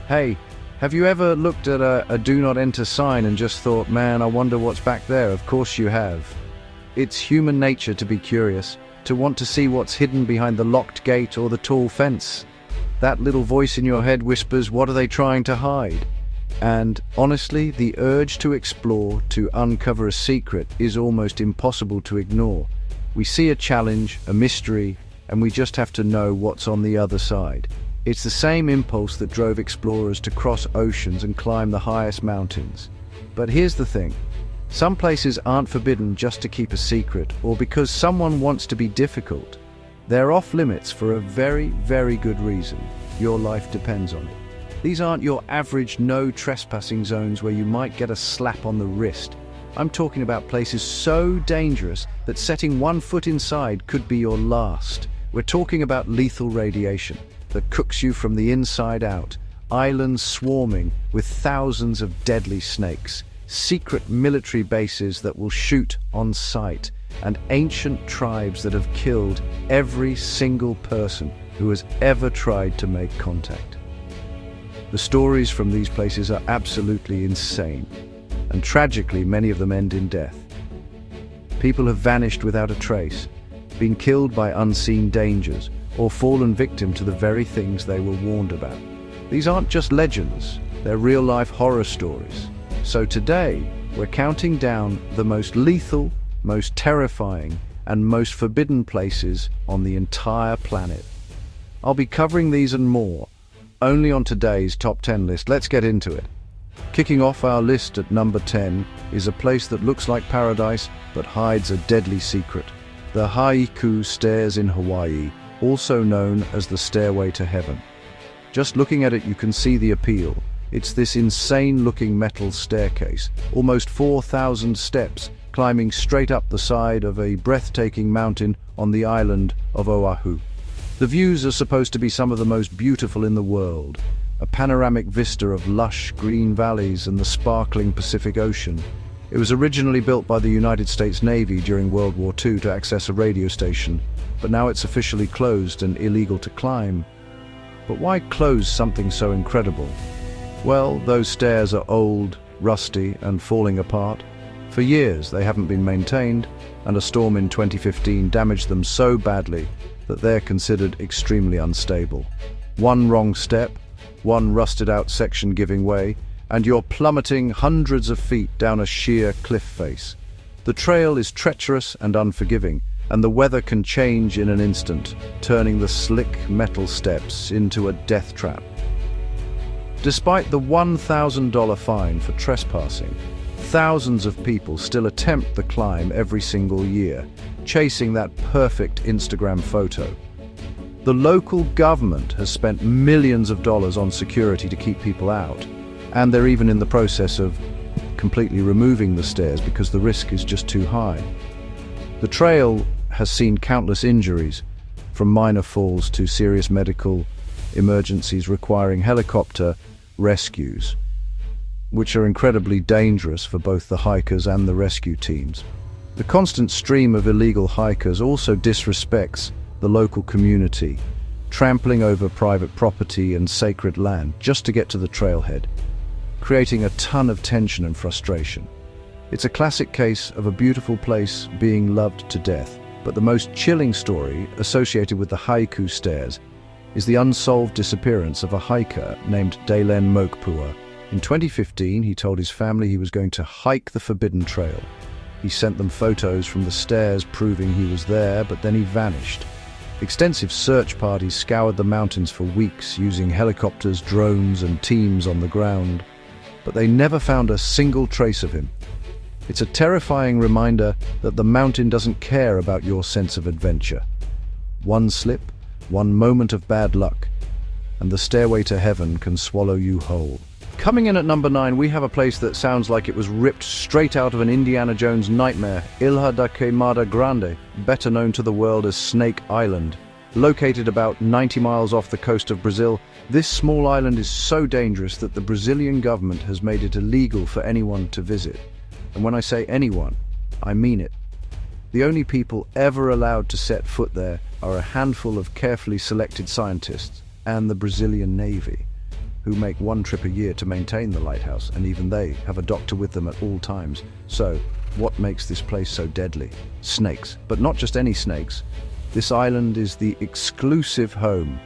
Hey, have you ever looked at a do not enter sign and just thought, man, I wonder what's back there? Of course you have. It's human nature to be curious, to want to see what's hidden behind the locked gate or the tall fence. That little voice in your head whispers, what are they trying to hide? And honestly, the urge to explore, to uncover a secret, is almost impossible to ignore. We see a challenge, a mystery, and we just have to know what's on the other side. It's the same impulse that drove explorers to cross oceans and climb the highest mountains. But here's the thing. Some places aren't forbidden just to keep a secret or because someone wants to be difficult. They're off limits for a very, very good reason. Your life depends on it. These aren't your average no trespassing zones where you might get a slap on the wrist. I'm talking about places so dangerous that setting one foot inside could be your last. We're talking about lethal radiation that cooks you from the inside out, islands swarming with thousands of deadly snakes, secret military bases that will shoot on sight, and ancient tribes that have killed every single person who has ever tried to make contact. The stories from these places are absolutely insane, and tragically many of them end in death. People have vanished without a trace, been killed by unseen dangers, or fallen victim to the very things they were warned about. These aren't just legends, they're real-life horror stories. So today, we're counting down the most lethal, most terrifying, and most forbidden places on the entire planet. I'll be covering these and more, only on today's Top 10 list. Let's get into it. Kicking off our list at number 10 is a place that looks like paradise, but hides a deadly secret. The Haiku Stairs in Hawaii, also known as the Stairway to Heaven. Just looking at it, you can see the appeal. It's this insane-looking metal staircase, almost 4,000 steps, climbing straight up the side of a breathtaking mountain on the island of Oahu. The views are supposed to be some of the most beautiful in the world, a panoramic vista of lush green valleys and the sparkling Pacific Ocean. It was originally built by the United States Navy during World War II to access a radio station, but now it's officially closed and illegal to climb. But why close something so incredible? Well, those stairs are old, rusty, and falling apart. For years they haven't been maintained, and a storm in 2015 damaged them so badly that they're considered extremely unstable. One wrong step, one rusted-out section giving way, and you're plummeting hundreds of feet down a sheer cliff face. The trail is treacherous and unforgiving, and the weather can change in an instant, turning the slick metal steps into a death trap. Despite the $1,000 fine for trespassing, thousands of people still attempt the climb every single year, chasing that perfect Instagram photo. The local government has spent millions of dollars on security to keep people out, and they're even in the process of completely removing the stairs because the risk is just too high. The trail has seen countless injuries, from minor falls to serious medical emergencies requiring helicopter rescues, which are incredibly dangerous for both the hikers and the rescue teams. The constant stream of illegal hikers also disrespects the local community, trampling over private property and sacred land just to get to the trailhead, creating a ton of tension and frustration. It's a classic case of a beautiful place being loved to death, but the most chilling story associated with the Haiku Stairs is the unsolved disappearance of a hiker named Dalen Mokpua. In 2015, he told his family he was going to hike the Forbidden Trail. He sent them photos from the stairs proving he was there, but then he vanished. Extensive search parties scoured the mountains for weeks using helicopters, drones, and teams on the ground, but they never found a single trace of him. It's a terrifying reminder that the mountain doesn't care about your sense of adventure. One slip, one moment of bad luck, and the stairway to heaven can swallow you whole. Coming in at number 9, we have a place that sounds like it was ripped straight out of an Indiana Jones nightmare, Ilha da Queimada Grande, better known to the world as Snake Island. Located about 90 miles off the coast of Brazil, this small island is so dangerous that the Brazilian government has made it illegal for anyone to visit. And when I say anyone, I mean it. The only people ever allowed to set foot there are a handful of carefully selected scientists and the Brazilian Navy, who make one trip a year to maintain the lighthouse, and even they have a doctor with them at all times. So, what makes this place so deadly? Snakes, but not just any snakes. This island is the exclusive home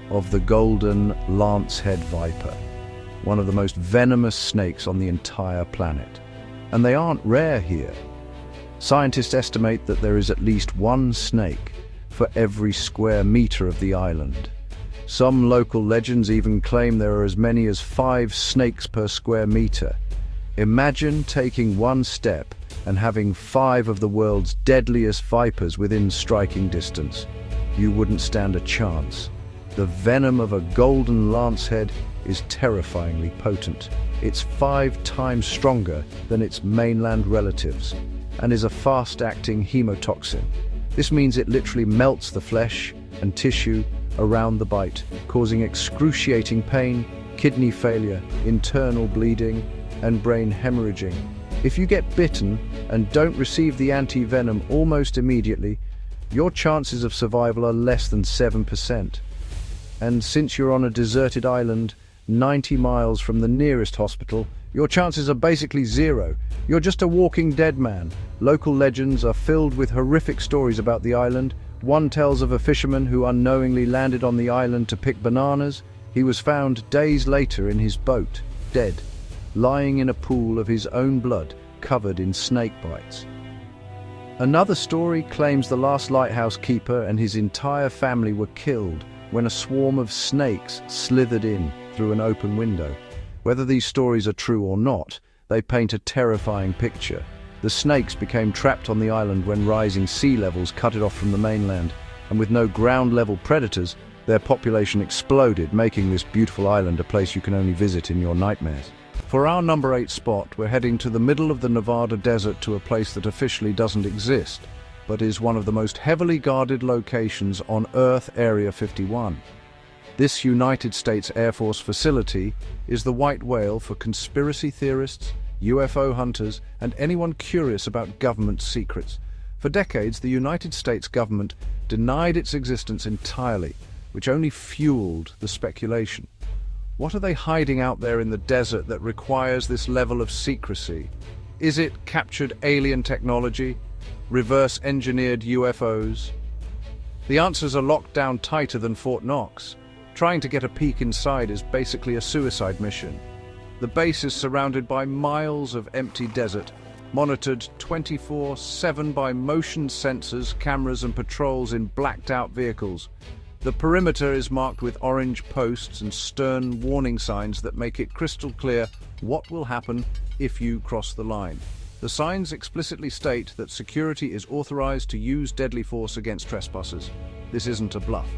of the golden lancehead viper, one of the most venomous snakes on the entire planet. And they aren't rare here. Scientists estimate that there is at least one snake for every square meter of the island. Some local legends even claim there are as many as 5 snakes per square meter. Imagine taking one step and having 5 of the world's deadliest vipers within striking distance. You wouldn't stand a chance. The venom of a golden lancehead is terrifyingly potent. It's 5 times stronger than its mainland relatives and is a fast-acting hemotoxin. This means it literally melts the flesh and tissue around the bite, causing excruciating pain, kidney failure, internal bleeding, and brain hemorrhaging. If you get bitten and don't receive the anti-venom almost immediately, your chances of survival are less than 7%. And since you're on a deserted island 90 miles from the nearest hospital, your chances are basically 0. You're just a walking dead man. Local legends are filled with horrific stories about the island. One tells of a fisherman who unknowingly landed on the island to pick bananas. He was found days later in his boat, dead, lying in a pool of his own blood, covered in snake bites. Another story claims the last lighthouse keeper and his entire family were killed when a swarm of snakes slithered in through an open window. Whether these stories are true or not, they paint a terrifying picture. The snakes became trapped on the island when rising sea levels cut it off from the mainland, and with no ground-level predators, their population exploded, making this beautiful island a place you can only visit in your nightmares. For our number 8 spot, we're heading to the middle of the Nevada desert to a place that officially doesn't exist, but is one of the most heavily guarded locations on Earth, Area 51. This United States Air Force facility is the white whale for conspiracy theorists, UFO hunters, and anyone curious about government secrets. For decades, the United States government denied its existence entirely, which only fueled the speculation. What are they hiding out there in the desert that requires this level of secrecy? Is it captured alien technology? Reverse-engineered UFOs? The answers are locked down tighter than Fort Knox. Trying to get a peek inside is basically a suicide mission. The base is surrounded by miles of empty desert, monitored 24/7 by motion sensors, cameras, and patrols in blacked-out vehicles. The perimeter is marked with orange posts and stern warning signs that make it crystal clear what will happen if you cross the line. The signs explicitly state that security is authorized to use deadly force against trespassers. This isn't a bluff.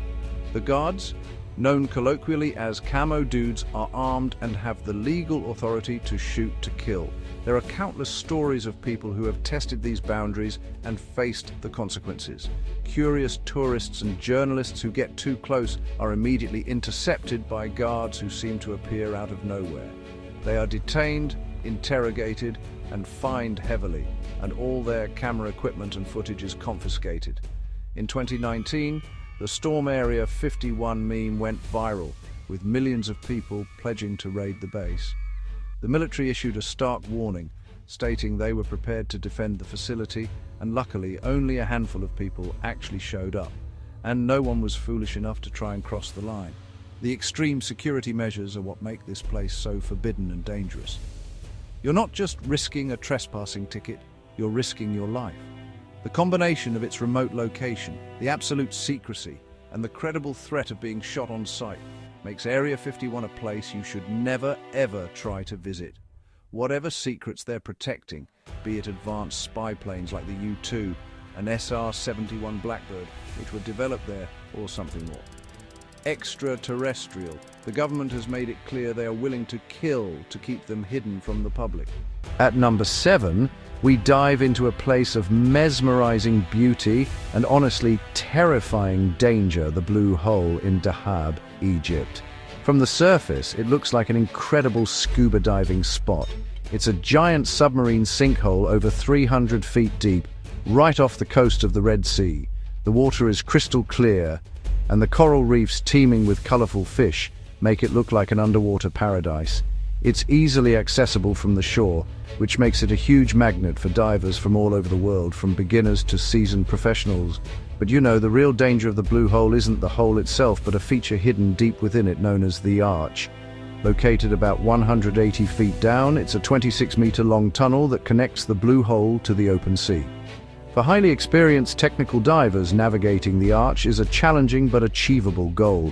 The guards, known colloquially as camo dudes, are armed and have the legal authority to shoot to kill. There are countless stories of people who have tested these boundaries and faced the consequences. Curious tourists and journalists who get too close are immediately intercepted by guards who seem to appear out of nowhere. They are detained, interrogated, and fined heavily, and all their camera equipment and footage is confiscated. In 2019, the Storm Area 51 meme went viral, with millions of people pledging to raid the base. The military issued a stark warning, stating they were prepared to defend the facility, and luckily only a handful of people actually showed up, and no one was foolish enough to try and cross the line. The extreme security measures are what make this place so forbidden and dangerous. You're not just risking a trespassing ticket, you're risking your life. The combination of its remote location, the absolute secrecy, and the credible threat of being shot on sight makes Area 51 a place you should never, ever try to visit. Whatever secrets they're protecting, be it advanced spy planes like the U-2, an SR-71 Blackbird, which were developed there, or something more. Extraterrestrial. The government has made it clear they are willing to kill to keep them hidden from the public. At number 7, we dive into a place of mesmerizing beauty and honestly terrifying danger, the Blue Hole in Dahab, Egypt. From the surface, it looks like an incredible scuba diving spot. It's a giant submarine sinkhole over 300 feet deep, right off the coast of the Red Sea. The water is crystal clear, and the coral reefs teeming with colorful fish make it look like an underwater paradise. It's easily accessible from the shore, which makes it a huge magnet for divers from all over the world, from beginners to seasoned professionals. But you know, the real danger of the blue hole isn't the hole itself, but a feature hidden deep within it known as the Arch. Located about 180 feet down, it's a 26-meter-long tunnel that connects the blue hole to the open sea. For highly experienced technical divers, navigating the Arch is a challenging but achievable goal.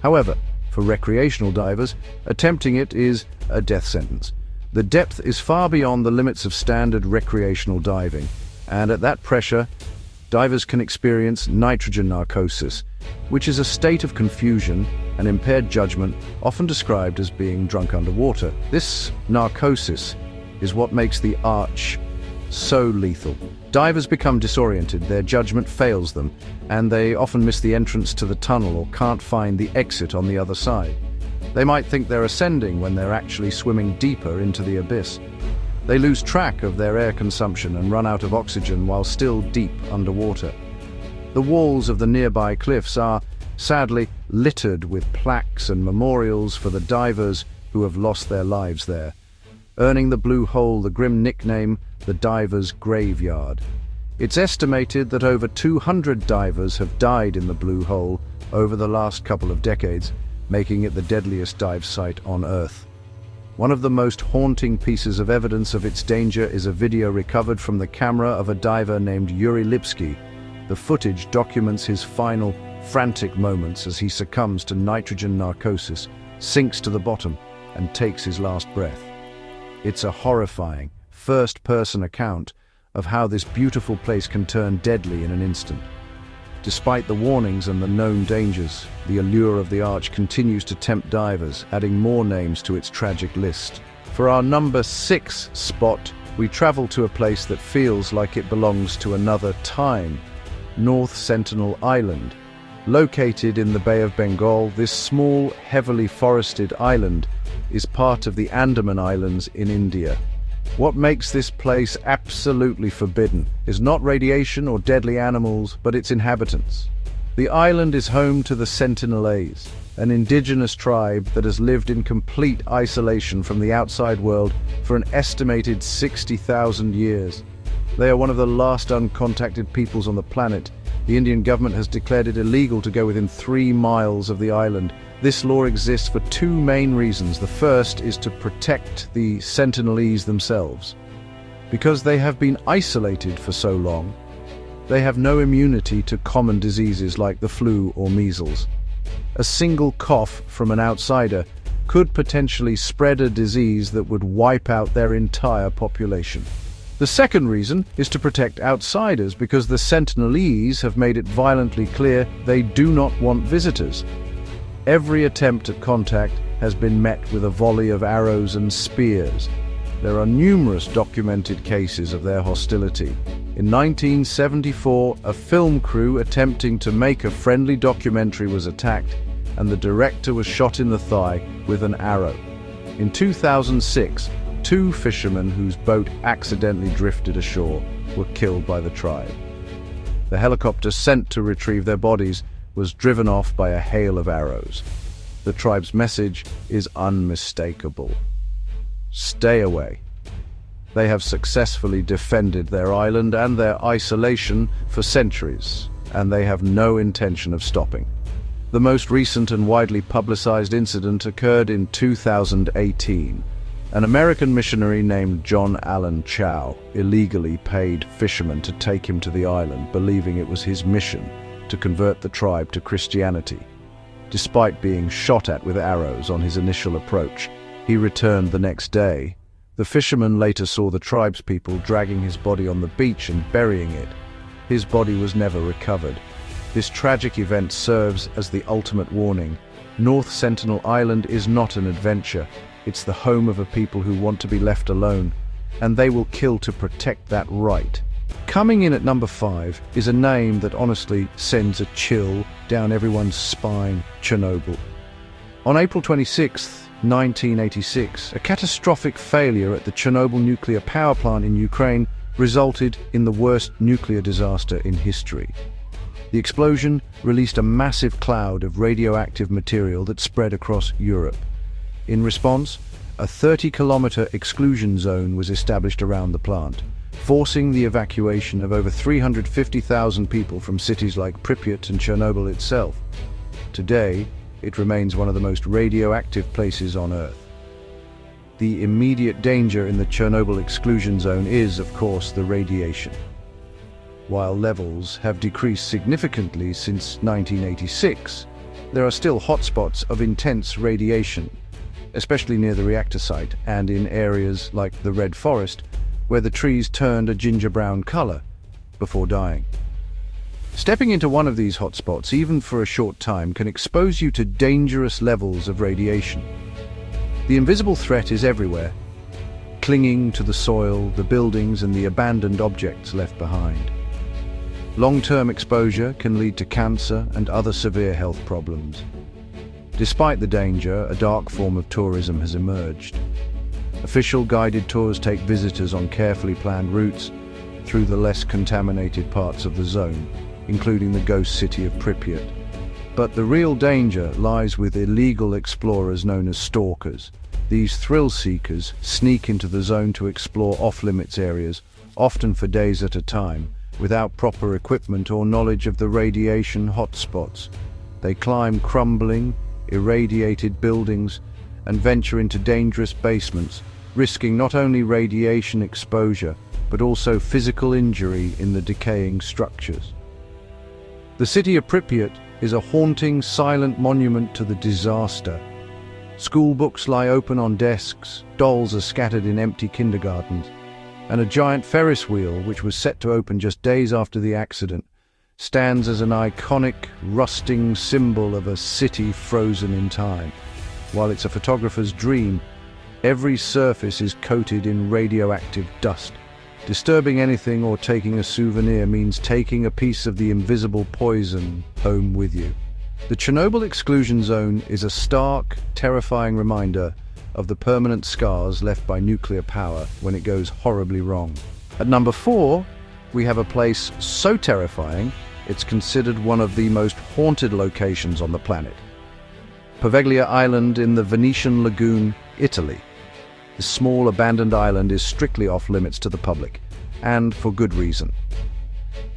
However, for recreational divers, attempting it is a death sentence. The depth is far beyond the limits of standard recreational diving, and at that pressure, divers can experience nitrogen narcosis, which is a state of confusion and impaired judgment, often described as being drunk underwater. This narcosis is what makes the Arch so lethal. Divers become disoriented, their judgment fails them, and they often miss the entrance to the tunnel or can't find the exit on the other side. They might think they're ascending when they're actually swimming deeper into the abyss. They lose track of their air consumption and run out of oxygen while still deep underwater. The walls of the nearby cliffs are, sadly, littered with plaques and memorials for the divers who have lost their lives there, earning the blue hole the grim nickname, the Diver's Graveyard. It's estimated that over 200 divers have died in the blue hole over the last couple of decades, making it the deadliest dive site on Earth. One of the most haunting pieces of evidence of its danger is a video recovered from the camera of a diver named Yuri Lipsky. The footage documents his final, frantic moments as he succumbs to nitrogen narcosis, sinks to the bottom, and takes his last breath. It's a horrifying, first-person account of how this beautiful place can turn deadly in an instant. Despite the warnings and the known dangers, the allure of the Arch continues to tempt divers, adding more names to its tragic list. For our number 6 spot, we travel to a place that feels like it belongs to another time, North Sentinel Island. Located in the Bay of Bengal, this small, heavily forested island is part of the Andaman Islands in India. What makes this place absolutely forbidden is not radiation or deadly animals, but its inhabitants. The island is home to the Sentinelese, an indigenous tribe that has lived in complete isolation from the outside world for an estimated 60,000 years. They are one of the last uncontacted peoples on the planet. The Indian government has declared it illegal to go within 3 miles of the island. This law exists for 2 main reasons. The first is to protect the Sentinelese themselves. Because they have been isolated for so long, they have no immunity to common diseases like the flu or measles. A single cough from an outsider could potentially spread a disease that would wipe out their entire population. The second reason is to protect outsiders, because the Sentinelese have made it violently clear they do not want visitors. Every attempt at contact has been met with a volley of arrows and spears. There are numerous documented cases of their hostility. In 1974, a film crew attempting to make a friendly documentary was attacked, and the director was shot in the thigh with an arrow. In 2006, 2 fishermen whose boat accidentally drifted ashore were killed by the tribe. The helicopter sent to retrieve their bodies was driven off by a hail of arrows. The tribe's message is unmistakable: stay away. They have successfully defended their island and their isolation for centuries, and they have no intention of stopping. The most recent and widely publicized incident occurred in 2018. An American missionary named John Allen Chow illegally paid fishermen to take him to the island, believing it was his mission to convert the tribe to Christianity. Despite being shot at with arrows on his initial approach, he returned the next day. The fisherman later saw the tribespeople dragging his body on the beach and burying it. His body was never recovered. This tragic event serves as the ultimate warning. North Sentinel Island is not an adventure. It's the home of a people who want to be left alone, and they will kill to protect that right. Coming in at number 5 is a name that honestly sends a chill down everyone's spine: Chernobyl. On April 26, 1986, a catastrophic failure at the Chernobyl nuclear power plant in Ukraine resulted in the worst nuclear disaster in history. The explosion released a massive cloud of radioactive material that spread across Europe. In response, a 30-kilometer exclusion zone was established around the plant, forcing the evacuation of over 350,000 people from cities like Pripyat and Chernobyl itself. Today, it remains one of the most radioactive places on Earth. The immediate danger in the Chernobyl exclusion zone is, of course, the radiation. While levels have decreased significantly since 1986, there are still hotspots of intense radiation, especially near the reactor site and in areas like the Red Forest, where the trees turned a ginger-brown color before dying. Stepping into one of these hotspots, even for a short time, can expose you to dangerous levels of radiation. The invisible threat is everywhere, clinging to the soil, the buildings, and the abandoned objects left behind. Long-term exposure can lead to cancer and other severe health problems. Despite the danger, a dark form of tourism has emerged. Official guided tours take visitors on carefully planned routes through the less contaminated parts of the zone, including the ghost city of Pripyat. But the real danger lies with illegal explorers known as stalkers. These thrill-seekers sneak into the zone to explore off-limits areas, often for days at a time, without proper equipment or knowledge of the radiation hotspots. They climb crumbling, irradiated buildings and venture into dangerous basements, risking not only radiation exposure, but also physical injury in the decaying structures. The city of Pripyat is a haunting, silent monument to the disaster. School books lie open on desks, dolls are scattered in empty kindergartens, and a giant Ferris wheel, which was set to open just days after the accident, stands as an iconic, rusting symbol of a city frozen in time. While it's a photographer's dream, every surface is coated in radioactive dust. Disturbing anything or taking a souvenir means taking a piece of the invisible poison home with you. The Chernobyl exclusion zone is a stark, terrifying reminder of the permanent scars left by nuclear power when it goes horribly wrong. At number 4, we have a place so terrifying, it's considered one of the most haunted locations on the planet. Poveglia Island in the Venetian Lagoon, Italy. This small abandoned island is strictly off-limits to the public, and for good reason.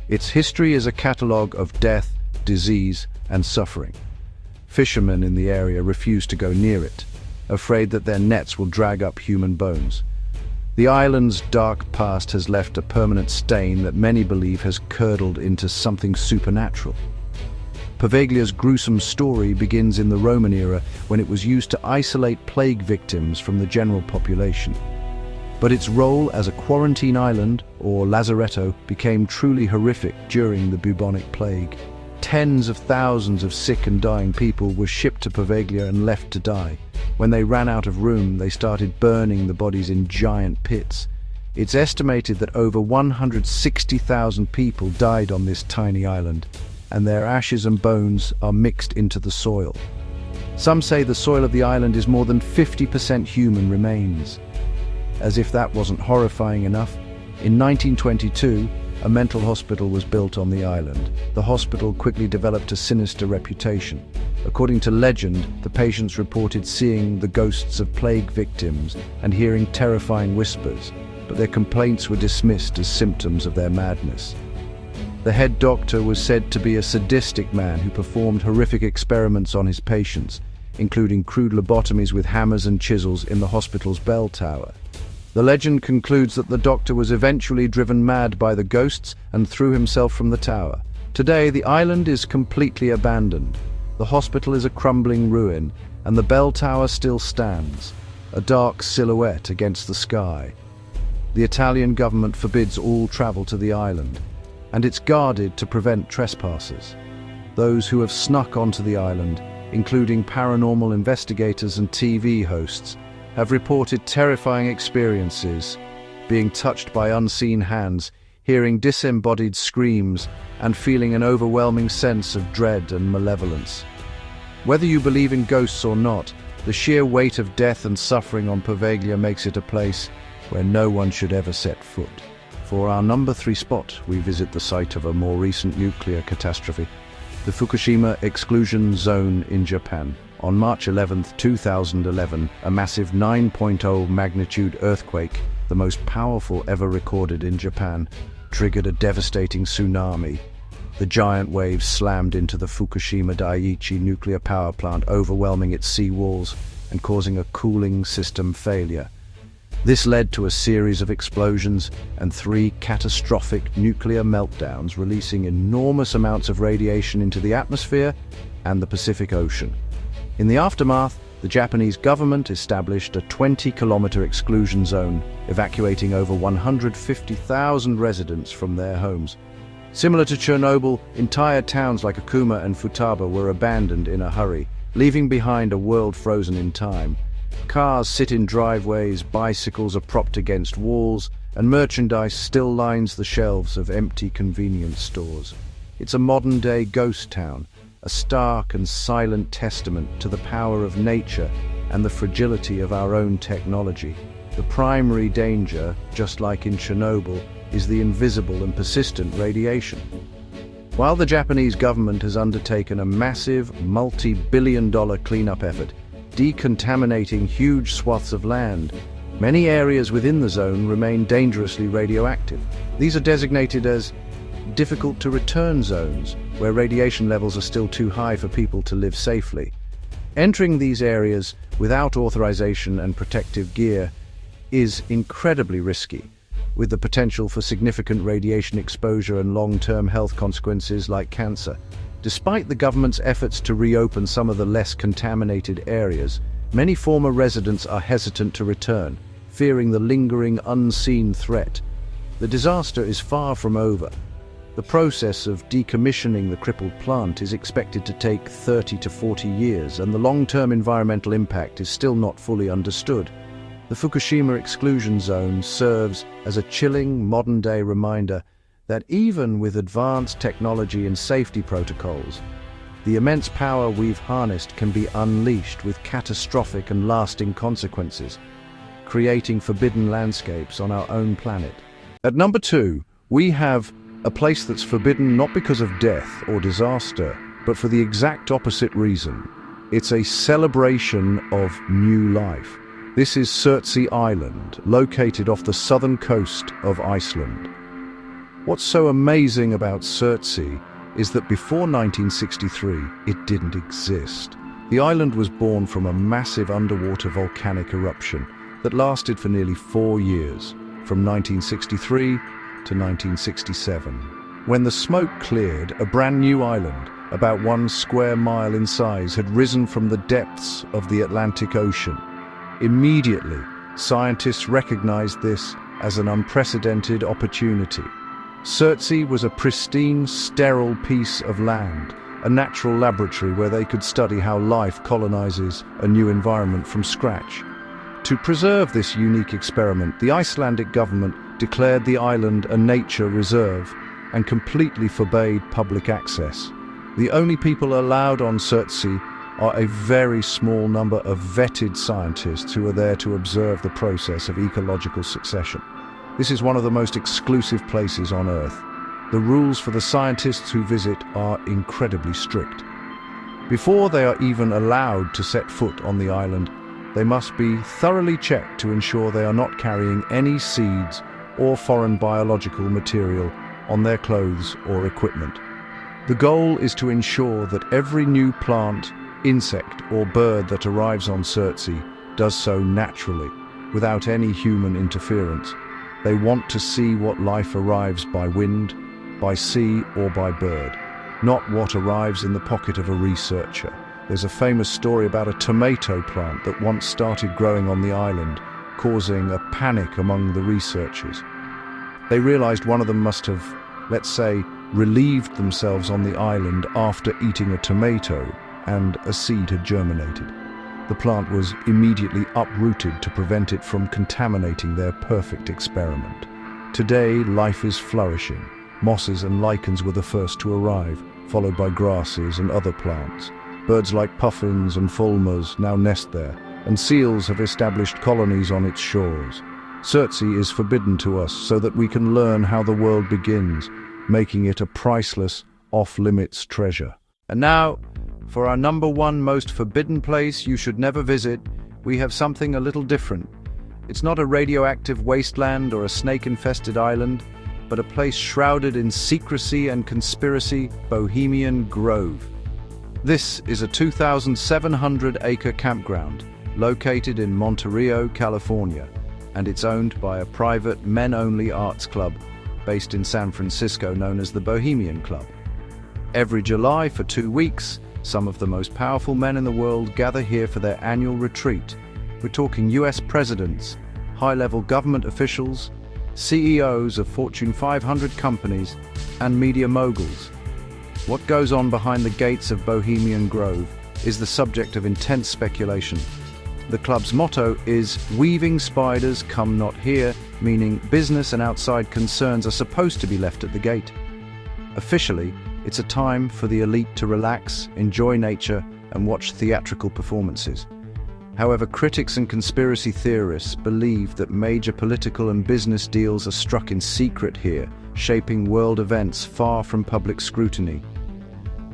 Its history is a catalogue of death, disease, and suffering. Fishermen in the area refuse to go near it, afraid that their nets will drag up human bones. The island's dark past has left a permanent stain that many believe has curdled into something supernatural. Poveglia's gruesome story begins in the Roman era, when it was used to isolate plague victims from the general population. But its role as a quarantine island, or lazaretto, became truly horrific during the bubonic plague. Tens of thousands of sick and dying people were shipped to Poveglia and left to die. When they ran out of room, they started burning the bodies in giant pits. It's estimated that over 160,000 people died on this tiny island, and their ashes and bones are mixed into the soil. Some say the soil of the island is more than 50% human remains. As if that wasn't horrifying enough, in 1922, a mental hospital was built on the island. The hospital quickly developed a sinister reputation. According to legend, the patients reported seeing the ghosts of plague victims and hearing terrifying whispers, but their complaints were dismissed as symptoms of their madness. The head doctor was said to be a sadistic man who performed horrific experiments on his patients, including crude lobotomies with hammers and chisels in the hospital's bell tower. The legend concludes that the doctor was eventually driven mad by the ghosts and threw himself from the tower. Today, the island is completely abandoned. The hospital is a crumbling ruin, and the bell tower still stands, a dark silhouette against the sky. The Italian government forbids all travel to the island, and it's guarded to prevent trespassers. Those who have snuck onto the island, including paranormal investigators and TV hosts, have reported terrifying experiences, being touched by unseen hands, hearing disembodied screams, and feeling an overwhelming sense of dread and malevolence. Whether you believe in ghosts or not, the sheer weight of death and suffering on Poveglia makes it a place where no one should ever set foot. For our number 3 spot, we visit the site of a more recent nuclear catastrophe, the Fukushima exclusion zone in Japan. On March 11, 2011, a massive 9.0 magnitude earthquake, the most powerful ever recorded in Japan, triggered a devastating tsunami. The giant waves slammed into the Fukushima Daiichi nuclear power plant, overwhelming its sea walls and causing a cooling system failure. This led to a series of explosions and 3 catastrophic nuclear meltdowns, releasing enormous amounts of radiation into the atmosphere and the Pacific Ocean. In the aftermath, the Japanese government established a 20-kilometer exclusion zone, evacuating over 150,000 residents from their homes. Similar to Chernobyl, entire towns like Akuma and Futaba were abandoned in a hurry, leaving behind a world frozen in time. Cars sit in driveways, bicycles are propped against walls, and merchandise still lines the shelves of empty convenience stores. It's a modern-day ghost town, a stark and silent testament to the power of nature and the fragility of our own technology. The primary danger, just like in Chernobyl, is the invisible and persistent radiation. While the Japanese government has undertaken a massive, multi-billion-dollar cleanup effort, decontaminating huge swaths of land, many areas within the zone remain dangerously radioactive. These are designated as difficult-to-return zones, where radiation levels are still too high for people to live safely. Entering these areas without authorization and protective gear is incredibly risky, with the potential for significant radiation exposure and long-term health consequences like cancer. Despite the government's efforts to reopen some of the less contaminated areas, many former residents are hesitant to return, fearing the lingering, unseen threat. The disaster is far from over. The process of decommissioning the crippled plant is expected to take 30 to 40 years, and the long-term environmental impact is still not fully understood. The Fukushima exclusion zone serves as a chilling, modern-day reminder that even with advanced technology and safety protocols, the immense power we've harnessed can be unleashed with catastrophic and lasting consequences, creating forbidden landscapes on our own planet. At number 2, we have a place that's forbidden not because of death or disaster, but for the exact opposite reason. It's a celebration of new life. This is Surtsey Island, located off the southern coast of Iceland. What's so amazing about Surtsey is that before 1963, it didn't exist. The island was born from a massive underwater volcanic eruption that lasted for nearly 4 years, from 1963 to 1967. When the smoke cleared, a brand new island, about 1 square mile in size, had risen from the depths of the Atlantic Ocean. Immediately, scientists recognized this as an unprecedented opportunity. Surtsey was a pristine, sterile piece of land, a natural laboratory where they could study how life colonizes a new environment from scratch. To preserve this unique experiment, the Icelandic government declared the island a nature reserve and completely forbade public access. The only people allowed on Surtsey are a very small number of vetted scientists who are there to observe the process of ecological succession. This is one of the most exclusive places on Earth. The rules for the scientists who visit are incredibly strict. Before they are even allowed to set foot on the island, they must be thoroughly checked to ensure they are not carrying any seeds or foreign biological material on their clothes or equipment. The goal is to ensure that every new plant, insect or bird that arrives on Surtsey does so naturally, without any human interference. They want to see what life arrives by wind, by sea or by bird, not what arrives in the pocket of a researcher. There's a famous story about a tomato plant that once started growing on the island, causing a panic among the researchers. They realized one of them must have, let's say, relieved themselves on the island after eating a tomato, and a seed had germinated. The plant was immediately uprooted to prevent it from contaminating their perfect experiment. Today, life is flourishing. Mosses and lichens were the first to arrive, followed by grasses and other plants. Birds like puffins and fulmars now nest there, and seals have established colonies on its shores. Surtsey is forbidden to us so that we can learn how the world begins, making it a priceless, off-limits treasure. And now, for our number one most forbidden place you should never visit, we have something a little different. It's not a radioactive wasteland or a snake-infested island, but a place shrouded in secrecy and conspiracy, Bohemian Grove. This is a 2,700-acre campground located in Monterey, California, and it's owned by a private men-only arts club based in San Francisco known as the Bohemian Club. Every July for 2 weeks, some of the most powerful men in the world gather here for their annual retreat. We're talking US presidents, high-level government officials, CEOs of Fortune 500 companies, and media moguls. What goes on behind the gates of Bohemian Grove is the subject of intense speculation. The club's motto is "Weaving spiders come not here," meaning business and outside concerns are supposed to be left at the gate. Officially, it's a time for the elite to relax, enjoy nature, and watch theatrical performances. However, critics and conspiracy theorists believe that major political and business deals are struck in secret here, shaping world events far from public scrutiny.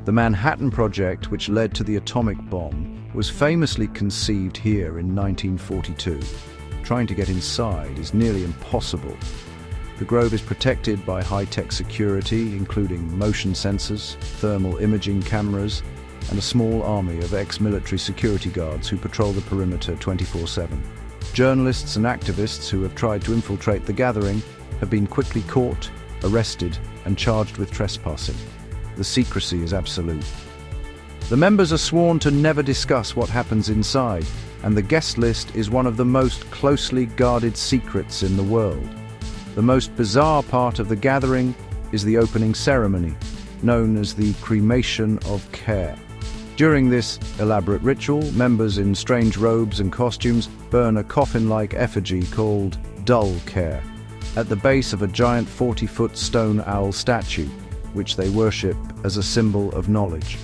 The Manhattan Project, which led to the atomic bomb, was famously conceived here in 1942. Trying to get inside is nearly impossible. The Grove is protected by high-tech security, including motion sensors, thermal imaging cameras, and a small army of ex-military security guards who patrol the perimeter 24/7. Journalists and activists who have tried to infiltrate the gathering have been quickly caught, arrested, and charged with trespassing. The secrecy is absolute. The members are sworn to never discuss what happens inside, and the guest list is one of the most closely guarded secrets in the world. The most bizarre part of the gathering is the opening ceremony, known as the cremation of care. During this elaborate ritual, members in strange robes and costumes burn a coffin-like effigy called Dull Care at the base of a giant 40-foot stone owl statue, which they worship as a symbol of knowledge.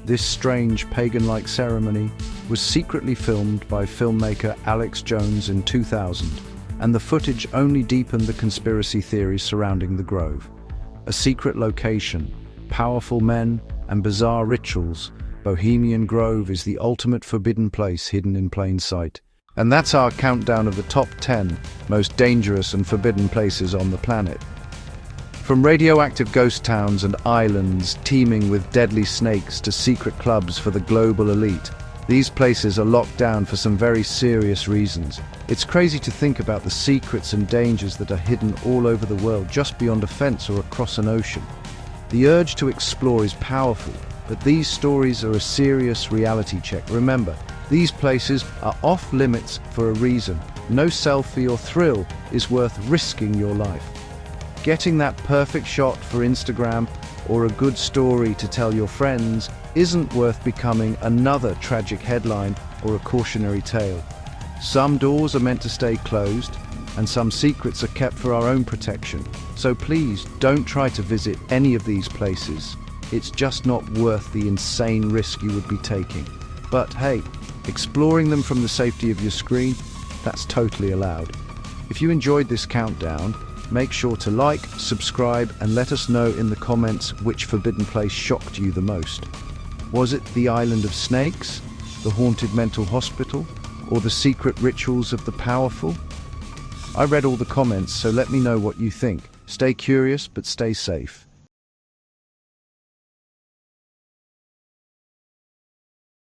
This strange pagan-like ceremony was secretly filmed by filmmaker Alex Jones in 2000, and the footage only deepened the conspiracy theories surrounding the Grove. A secret location, powerful men, and bizarre rituals, Bohemian Grove is the ultimate forbidden place hidden in plain sight. And that's our countdown of the top 10 most dangerous and forbidden places on the planet. From radioactive ghost towns and islands teeming with deadly snakes to secret clubs for the global elite, these places are locked down for some very serious reasons. It's crazy to think about the secrets and dangers that are hidden all over the world, just beyond a fence or across an ocean. The urge to explore is powerful, but these stories are a serious reality check. Remember, these places are off limits for a reason. No selfie or thrill is worth risking your life. Getting that perfect shot for Instagram or a good story to tell your friends isn't worth becoming another tragic headline or a cautionary tale. Some doors are meant to stay closed, and some secrets are kept for our own protection. So please don't try to visit any of these places. It's just not worth the insane risk you would be taking. But hey, exploring them from the safety of your screen, that's totally allowed. If you enjoyed this countdown, make sure to like, subscribe, and let us know in the comments which forbidden place shocked you the most. Was it the Island of Snakes, the haunted mental hospital, or the secret rituals of the powerful? I read all the comments, so let me know what you think. Stay curious, but stay safe.